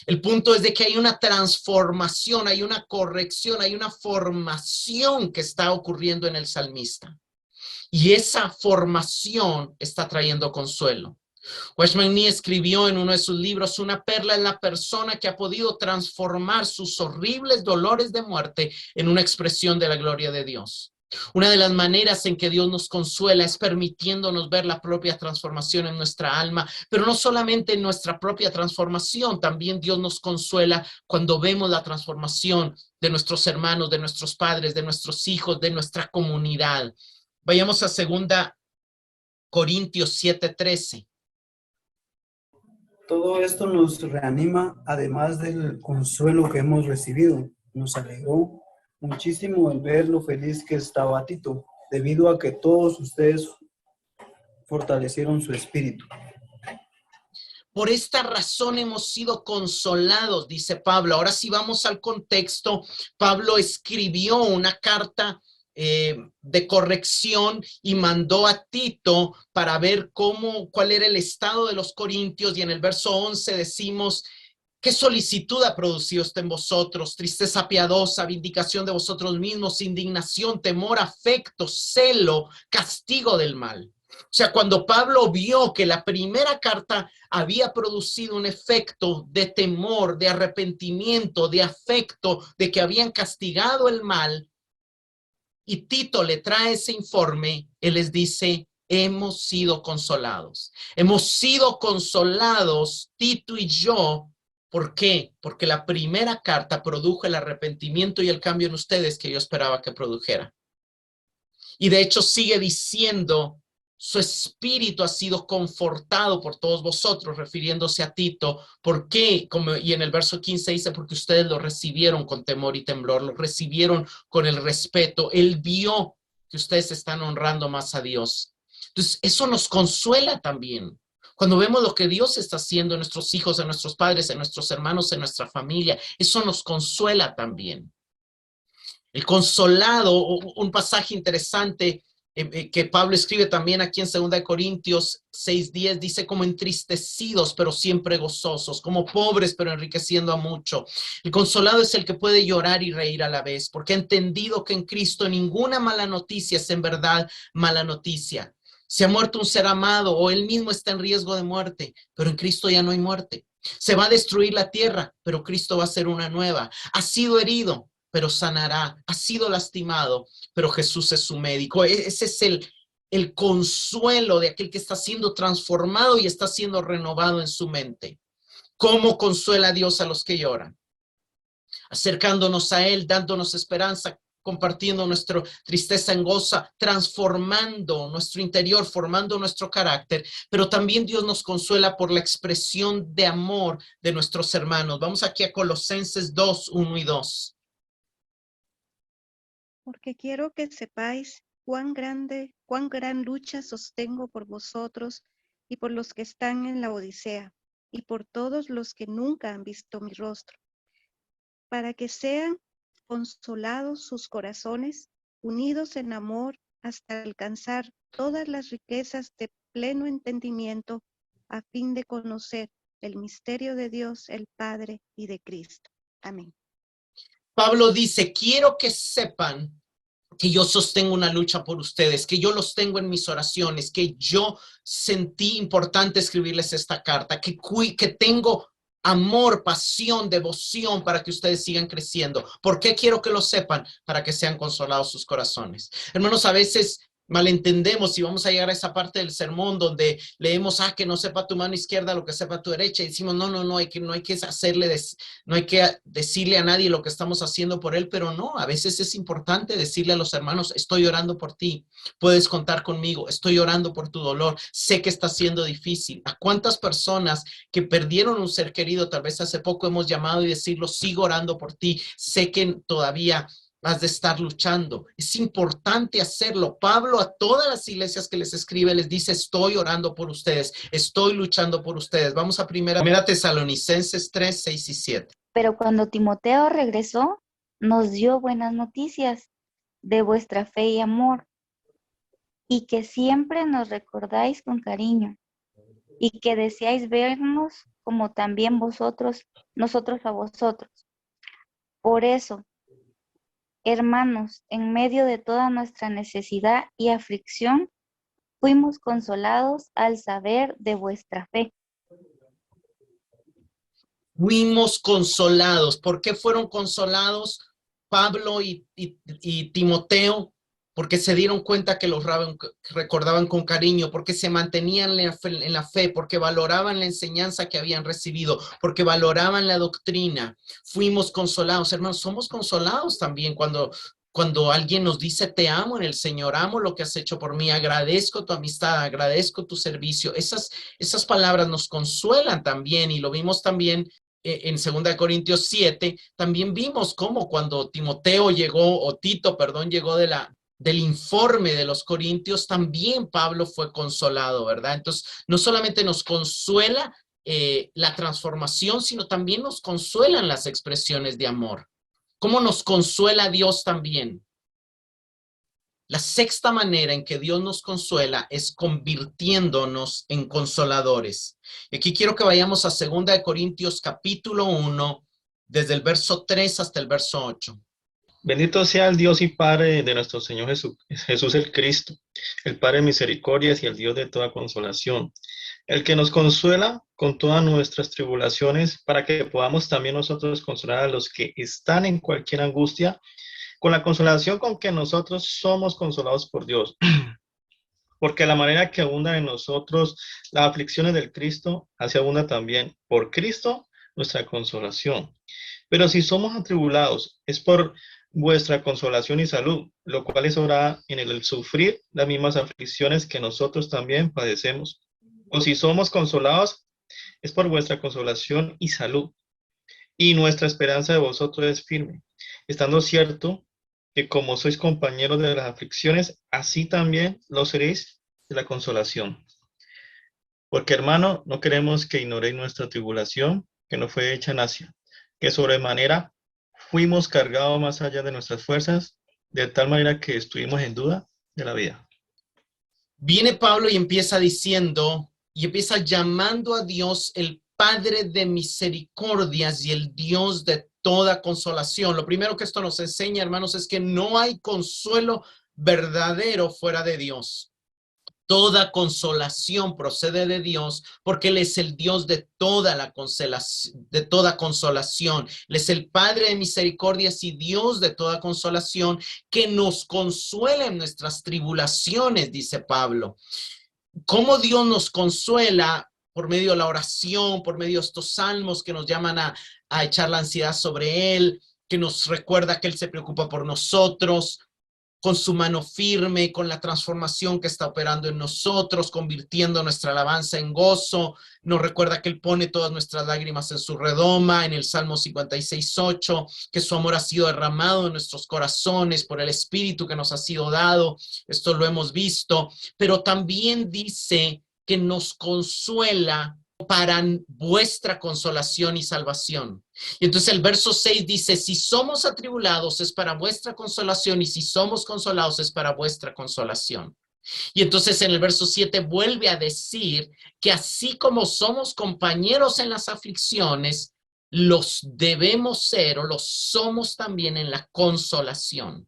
Speaker 1: El punto es de que hay una transformación, hay una corrección, hay una formación que está ocurriendo en el salmista. Y esa formación está trayendo consuelo. Watchman Nee escribió en uno de sus libros, una perla es la persona que ha podido transformar sus horribles dolores de muerte en una expresión de la gloria de Dios. Una de las maneras en que Dios nos consuela es permitiéndonos ver la propia transformación en nuestra alma, pero no solamente en nuestra propia transformación, también Dios nos consuela cuando vemos la transformación de nuestros hermanos, de nuestros padres, de nuestros hijos, de nuestra comunidad. Vayamos a 2 Corintios 7:13.
Speaker 10: Todo esto nos reanima, además del consuelo que hemos recibido. Nos alegró muchísimo el ver lo feliz que estaba Tito, debido a que todos ustedes fortalecieron su espíritu.
Speaker 1: Por esta razón hemos sido consolados, dice Pablo. Ahora sí vamos al contexto. Pablo escribió una carta de corrección y mandó a Tito para ver cuál era el estado de los corintios, y en el verso 11 decimos, ¿qué solicitud ha producido esto en vosotros? Tristeza piadosa, vindicación de vosotros mismos, indignación, temor, afecto, celo, castigo del mal. O sea, cuando Pablo vio que la primera carta había producido un efecto de temor, de arrepentimiento, de afecto, de que habían castigado el mal, y Tito le trae ese informe, él les dice, hemos sido consolados. Hemos sido consolados, Tito y yo. ¿Por qué? Porque la primera carta produjo el arrepentimiento y el cambio en ustedes que yo esperaba que produjera. Y de hecho sigue diciendo su espíritu ha sido confortado por todos vosotros, refiriéndose a Tito. ¿Por qué? Y en el verso 15 dice, porque ustedes lo recibieron con temor y temblor, lo recibieron con el respeto. Él vio que ustedes están honrando más a Dios. Entonces, eso nos consuela también. Cuando vemos lo que Dios está haciendo en nuestros hijos, en nuestros padres, en nuestros hermanos, en nuestra familia, eso nos consuela también. El consolado, un pasaje interesante que Pablo escribe también aquí en 2 Corintios 6:10, dice como entristecidos, pero siempre gozosos, como pobres, pero enriqueciendo a mucho. El consolado es el que puede llorar y reír a la vez, porque ha entendido que en Cristo ninguna mala noticia es en verdad mala noticia. Se ha muerto un ser amado o él mismo está en riesgo de muerte, pero en Cristo ya no hay muerte. Se va a destruir la tierra, pero Cristo va a hacer una nueva. Ha sido herido, pero sanará. Ha sido lastimado, pero Jesús es su médico. Ese es el consuelo de aquel que está siendo transformado y está siendo renovado en su mente. ¿Cómo consuela Dios a los que lloran? Acercándonos a Él, dándonos esperanza, compartiendo nuestra tristeza en gozo, transformando nuestro interior, formando nuestro carácter, pero también Dios nos consuela por la expresión de amor de nuestros hermanos. Vamos aquí a Colosenses 2:1 y 2.
Speaker 11: Porque quiero que sepáis cuán gran lucha sostengo por vosotros y por los que están en la Odisea, y por todos los que nunca han visto mi rostro, para que sean consolados sus corazones, unidos en amor, hasta alcanzar todas las riquezas de pleno entendimiento, a fin de conocer el misterio de Dios, el Padre, y de Cristo. Amén.
Speaker 1: Pablo dice, quiero que sepan que yo sostengo una lucha por ustedes, que yo los tengo en mis oraciones, que yo sentí importante escribirles esta carta, que tengo amor, pasión, devoción para que ustedes sigan creciendo. ¿Por qué quiero que lo sepan? Para que sean consolados sus corazones. Hermanos, a veces malentendemos y vamos a llegar a esa parte del sermón donde leemos, que no sepa tu mano izquierda lo que sepa tu derecha, y decimos, no hay que decirle a nadie lo que estamos haciendo por él, pero no, a veces es importante decirle a los hermanos, estoy orando por ti, puedes contar conmigo, estoy orando por tu dolor, sé que está siendo difícil. ¿A cuántas personas que perdieron un ser querido, tal vez hace poco hemos llamado y decirlo, sigo orando por ti, sé que todavía has de estar luchando? Es importante hacerlo. Pablo a todas las iglesias que les escribe les dice, estoy orando por ustedes, estoy luchando por ustedes. Vamos a primera Tesalonicenses 3:6 y 7.
Speaker 12: Pero cuando Timoteo regresó, nos dio buenas noticias de vuestra fe y amor, y que siempre nos recordáis con cariño, y que deseáis vernos como también nosotros a vosotros. Por eso, hermanos, en medio de toda nuestra necesidad y aflicción, fuimos consolados al saber de vuestra fe.
Speaker 1: Fuimos consolados. ¿Por qué fueron consolados Pablo y Timoteo? Porque se dieron cuenta que los recordaban con cariño, porque se mantenían en la fe, porque valoraban la enseñanza que habían recibido, porque valoraban la doctrina. Fuimos consolados, hermanos, somos consolados también cuando alguien nos dice, te amo en el Señor, amo lo que has hecho por mí, agradezco tu amistad, agradezco tu servicio. Esas palabras nos consuelan también, y lo vimos también en 2 Corintios 7, también vimos cómo cuando Tito llegó del informe de los Corintios, también Pablo fue consolado, ¿verdad? Entonces, no solamente nos consuela la transformación, sino también nos consuelan las expresiones de amor. ¿Cómo nos consuela Dios también? La sexta manera en que Dios nos consuela es convirtiéndonos en consoladores. Y aquí quiero que vayamos a 2 Corintios capítulo 1, desde el verso 3 hasta el verso 8.
Speaker 2: Bendito sea el Dios y Padre de nuestro Señor Jesús el Cristo, el Padre de misericordias y el Dios de toda consolación, el que nos consuela con todas nuestras tribulaciones, para que podamos también nosotros consolar a los que están en cualquier angustia, con la consolación con que nosotros somos consolados por Dios. Porque la manera que abundan en nosotros las aflicciones del Cristo, así abunda también por Cristo nuestra consolación. Pero si somos atribulados, es por
Speaker 13: vuestra consolación y salud, lo cual es orar en el sufrir las mismas aflicciones que nosotros también padecemos. O si somos consolados, es por vuestra consolación y salud. Y nuestra esperanza de vosotros es firme, estando cierto que como sois compañeros de las aflicciones, así también lo seréis de la consolación. Porque, hermano, no queremos que ignoréis nuestra tribulación, que nos fue hecha en Asia, que sobremanera fuimos cargados más allá de nuestras fuerzas, de tal manera que estuvimos en duda de la vida.
Speaker 1: Viene Pablo y empieza diciendo, y empieza llamando a Dios el Padre de misericordias y el Dios de toda consolación. Lo primero que esto nos enseña, hermanos, es que no hay consuelo verdadero fuera de Dios. Toda consolación procede de Dios porque Él es el Dios de toda la consolación. Él es el Padre de misericordias y Dios de toda consolación que nos consuela en nuestras tribulaciones, dice Pablo. ¿Cómo Dios nos consuela? Por medio de la oración, por medio de estos salmos que nos llaman a echar la ansiedad sobre Él, que nos recuerda que Él se preocupa por nosotros, con su mano firme, con la transformación que está operando en nosotros, convirtiendo nuestra alabanza en gozo. Nos recuerda que Él pone todas nuestras lágrimas en su redoma, en el Salmo 56:8, que su amor ha sido derramado en nuestros corazones por el Espíritu que nos ha sido dado. Esto lo hemos visto, pero también dice que nos consuela para vuestra consolación y salvación. Y entonces el verso 6 dice, si somos atribulados es para vuestra consolación y si somos consolados es para vuestra consolación. Y entonces en el verso 7 vuelve a decir que así como somos compañeros en las aflicciones, los debemos ser o los somos también en la consolación.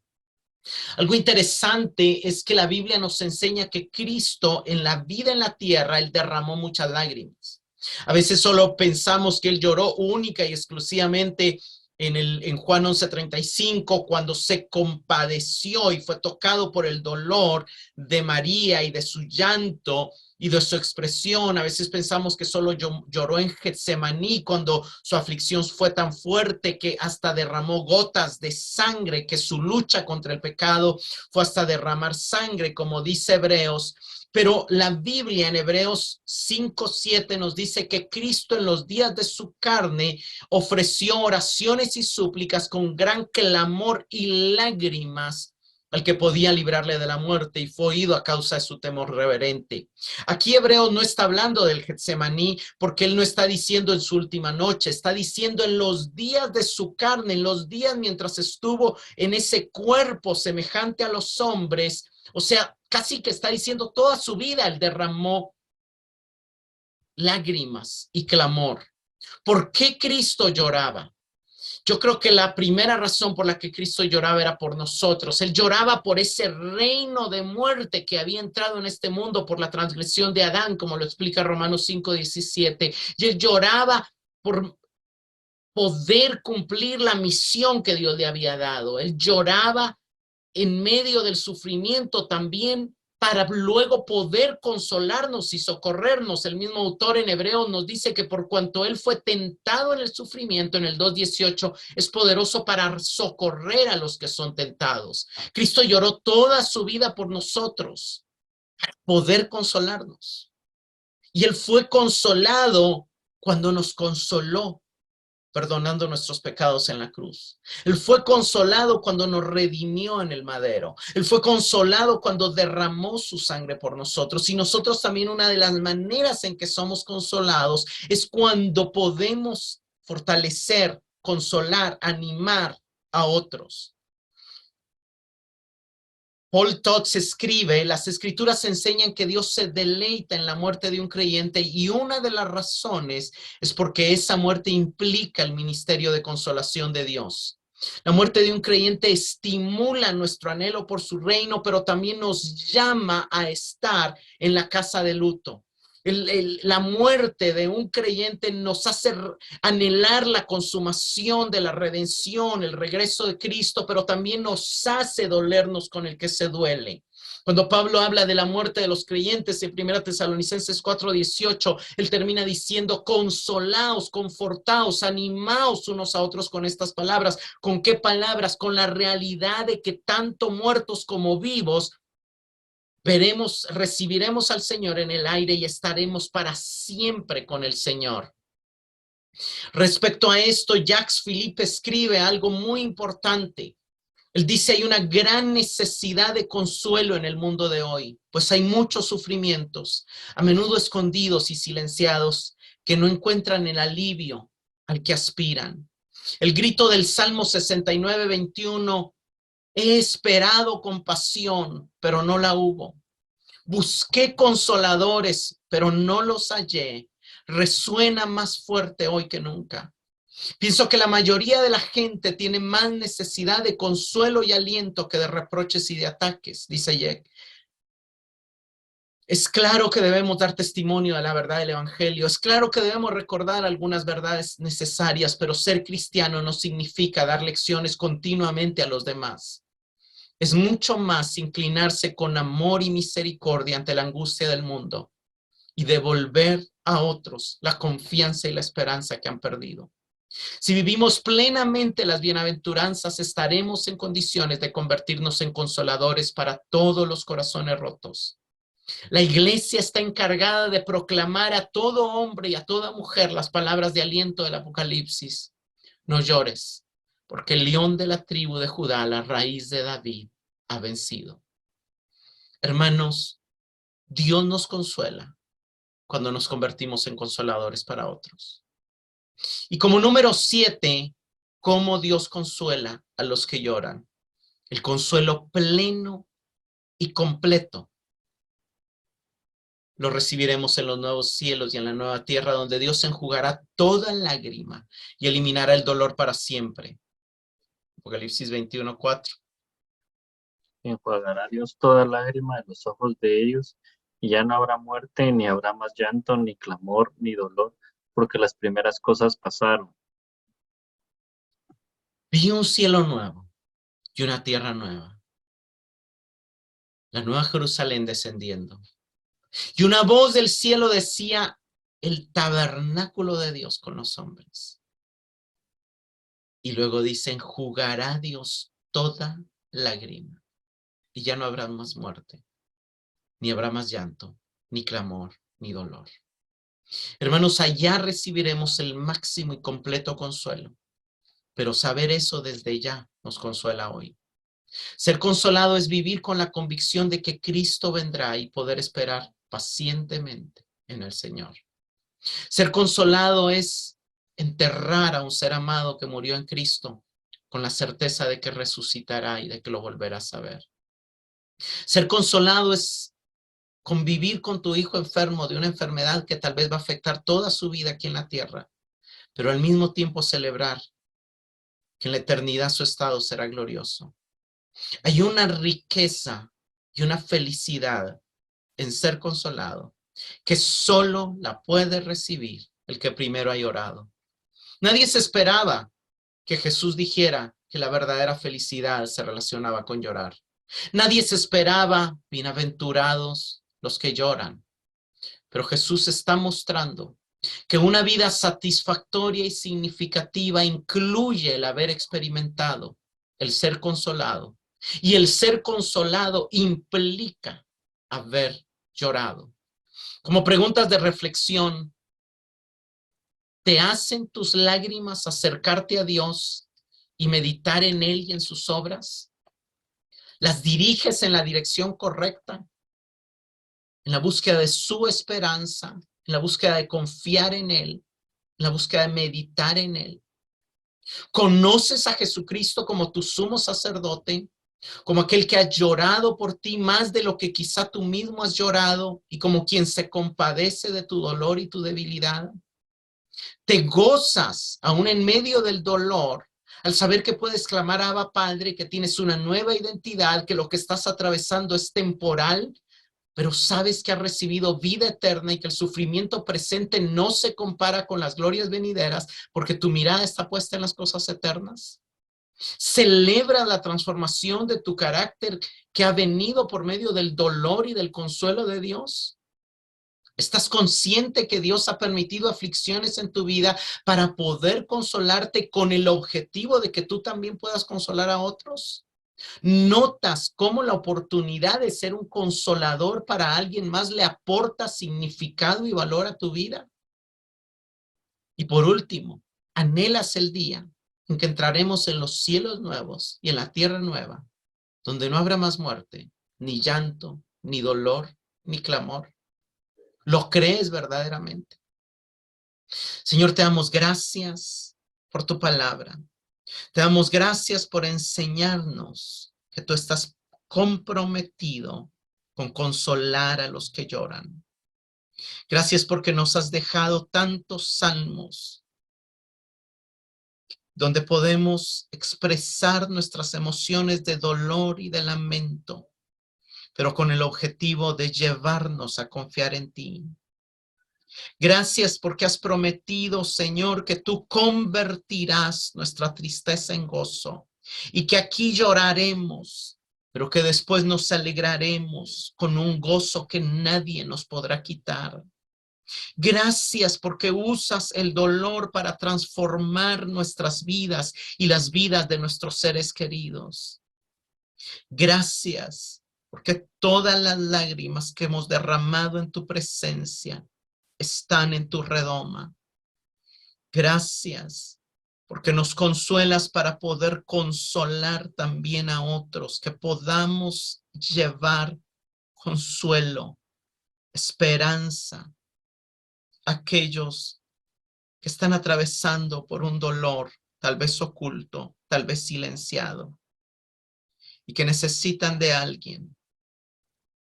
Speaker 1: Algo interesante es que la Biblia nos enseña que Cristo en la vida en la tierra, Él derramó muchas lágrimas. A veces solo pensamos que Él lloró única y exclusivamente en Juan 11:35, cuando se compadeció y fue tocado por el dolor de María y de su llanto y de su expresión. A veces pensamos que solo lloró en Getsemaní cuando su aflicción fue tan fuerte que hasta derramó gotas de sangre, que su lucha contra el pecado fue hasta derramar sangre, como dice Hebreos. Pero la Biblia en Hebreos 5:7 nos dice que Cristo en los días de su carne ofreció oraciones y súplicas con gran clamor y lágrimas al que podía librarle de la muerte y fue oído a causa de su temor reverente. Aquí Hebreos no está hablando del Getsemaní porque él no está diciendo en su última noche, está diciendo en los días de su carne, en los días mientras estuvo en ese cuerpo semejante a los hombres. O sea, casi que está diciendo toda su vida él derramó lágrimas y clamor. ¿Por qué Cristo lloraba? Yo creo que la primera razón por la que Cristo lloraba era por nosotros. Él lloraba por ese reino de muerte que había entrado en este mundo por la transgresión de Adán, como lo explica Romanos 5:17. Y él lloraba por poder cumplir la misión que Dios le había dado. Él lloraba en medio del sufrimiento también para luego poder consolarnos y socorrernos. El mismo autor en Hebreos nos dice que por cuanto él fue tentado en el sufrimiento, en el 2:18, es poderoso para socorrer a los que son tentados. Cristo lloró toda su vida por nosotros, para poder consolarnos. Y él fue consolado cuando nos consoló, perdonando nuestros pecados en la cruz. Él fue consolado cuando nos redimió en el madero. Él fue consolado cuando derramó su sangre por nosotros. Y nosotros también, una de las maneras en que somos consolados es cuando podemos fortalecer, consolar, animar a otros. Paul Tutts escribe, las escrituras enseñan que Dios se deleita en la muerte de un creyente y una de las razones es porque esa muerte implica el ministerio de consolación de Dios. La muerte de un creyente estimula nuestro anhelo por su reino, pero también nos llama a estar en la casa de luto. La muerte de un creyente nos hace anhelar la consumación de la redención, el regreso de Cristo, pero también nos hace dolernos con el que se duele. Cuando Pablo habla de la muerte de los creyentes en 1 Tesalonicenses 4:18, él termina diciendo: consolaos, confortaos, animaos unos a otros con estas palabras. ¿Con qué palabras? Con la realidad de que tanto muertos como vivos recibiremos al Señor en el aire y estaremos para siempre con el Señor. Respecto a esto, Jacques Philippe escribe algo muy importante. Él dice: hay una gran necesidad de consuelo en el mundo de hoy, pues hay muchos sufrimientos, a menudo escondidos y silenciados, que no encuentran el alivio al que aspiran. El grito del Salmo 69:21: he esperado compasión, pero no la hubo. Busqué consoladores, pero no los hallé. Resuena más fuerte hoy que nunca. Pienso que la mayoría de la gente tiene más necesidad de consuelo y aliento que de reproches y de ataques, dice Jack. Es claro que debemos dar testimonio de la verdad del Evangelio. Es claro que debemos recordar algunas verdades necesarias, pero ser cristiano no significa dar lecciones continuamente a los demás. Es mucho más inclinarse con amor y misericordia ante la angustia del mundo y devolver a otros la confianza y la esperanza que han perdido. Si vivimos plenamente las bienaventuranzas, estaremos en condiciones de convertirnos en consoladores para todos los corazones rotos. La iglesia está encargada de proclamar a todo hombre y a toda mujer las palabras de aliento del Apocalipsis. No llores, porque el león de la tribu de Judá, la raíz de David, ha vencido. Hermanos, Dios nos consuela cuando nos convertimos en consoladores para otros. Y como número 7, cómo Dios consuela a los que lloran. El consuelo pleno y completo lo recibiremos en los nuevos cielos y en la nueva tierra, donde Dios enjugará toda lágrima y eliminará el dolor para siempre. Apocalipsis 21:4.
Speaker 8: Enjuagará Dios toda lágrima de los ojos de ellos, y ya no habrá muerte, ni habrá más llanto, ni clamor, ni dolor, porque las primeras cosas pasaron.
Speaker 1: Vi un cielo nuevo y una tierra nueva, la nueva Jerusalén descendiendo. Y una voz del cielo decía: el tabernáculo de Dios con los hombres. Y luego dice: enjugará Dios toda lágrima. Y ya no habrá más muerte, ni habrá más llanto, ni clamor, ni dolor. Hermanos, allá recibiremos el máximo y completo consuelo. Pero saber eso desde ya nos consuela hoy. Ser consolado es vivir con la convicción de que Cristo vendrá y poder esperar pacientemente en el Señor. Ser consolado es enterrar a un ser amado que murió en Cristo con la certeza de que resucitará y de que lo volverás a ver. Ser consolado es convivir con tu hijo enfermo de una enfermedad que tal vez va a afectar toda su vida aquí en la tierra, pero al mismo tiempo celebrar que en la eternidad su estado será glorioso. Hay una riqueza y una felicidad en ser consolado que solo la puede recibir el que primero ha llorado. Nadie se esperaba que Jesús dijera que la verdadera felicidad se relacionaba con llorar. Nadie se esperaba: bienaventurados los que lloran. Pero Jesús está mostrando que una vida satisfactoria y significativa incluye el haber experimentado el ser consolado. Y el ser consolado implica haber llorado. Como preguntas de reflexión, ¿te hacen tus lágrimas acercarte a Dios y meditar en Él y en sus obras? ¿Las diriges en la dirección correcta? En la búsqueda de su esperanza, en la búsqueda de confiar en Él, en la búsqueda de meditar en Él. ¿Conoces a Jesucristo como tu sumo sacerdote, como aquel que ha llorado por ti más de lo que quizá tú mismo has llorado y como quien se compadece de tu dolor y tu debilidad? ¿Te gozas aún en medio del dolor al saber que puedes clamar a Abba Padre, que tienes una nueva identidad, que lo que estás atravesando es temporal, pero sabes que has recibido vida eterna y que el sufrimiento presente no se compara con las glorias venideras porque tu mirada está puesta en las cosas eternas? Celebra la transformación de tu carácter que ha venido por medio del dolor y del consuelo de Dios. ¿Estás consciente que Dios ha permitido aflicciones en tu vida para poder consolarte con el objetivo de que tú también puedas consolar a otros? ¿Notas cómo la oportunidad de ser un consolador para alguien más le aporta significado y valor a tu vida? Y por último, ¿anhelas el día en que entraremos en los cielos nuevos y en la tierra nueva, donde no habrá más muerte, ni llanto, ni dolor, ni clamor? ¿Lo crees verdaderamente? Señor, te damos gracias por tu palabra. Te damos gracias por enseñarnos que tú estás comprometido con consolar a los que lloran. Gracias porque nos has dejado tantos salmos donde podemos expresar nuestras emociones de dolor y de lamento, pero con el objetivo de llevarnos a confiar en ti. Gracias porque has prometido, Señor, que tú convertirás nuestra tristeza en gozo y que aquí lloraremos, pero que después nos alegraremos con un gozo que nadie nos podrá quitar. Gracias porque usas el dolor para transformar nuestras vidas y las vidas de nuestros seres queridos. Gracias porque todas las lágrimas que hemos derramado en tu presencia están en tu redoma. Gracias porque nos consuelas para poder consolar también a otros, que podamos llevar consuelo, esperanza a aquellos que están atravesando por un dolor, tal vez oculto, tal vez silenciado, y que necesitan de alguien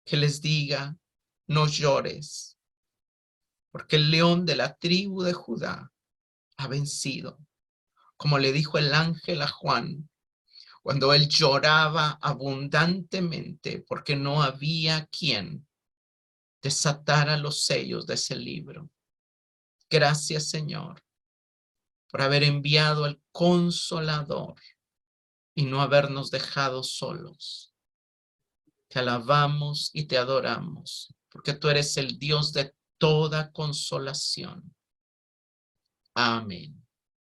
Speaker 1: que les diga, no llores, porque el león de la tribu de Judá ha vencido, como le dijo el ángel a Juan, cuando él lloraba abundantemente porque no había quien desatara los sellos de ese libro. Gracias, Señor, por haber enviado al Consolador y no habernos dejado solos. Te alabamos y te adoramos, porque tú eres el Dios de toda consolación. Amén.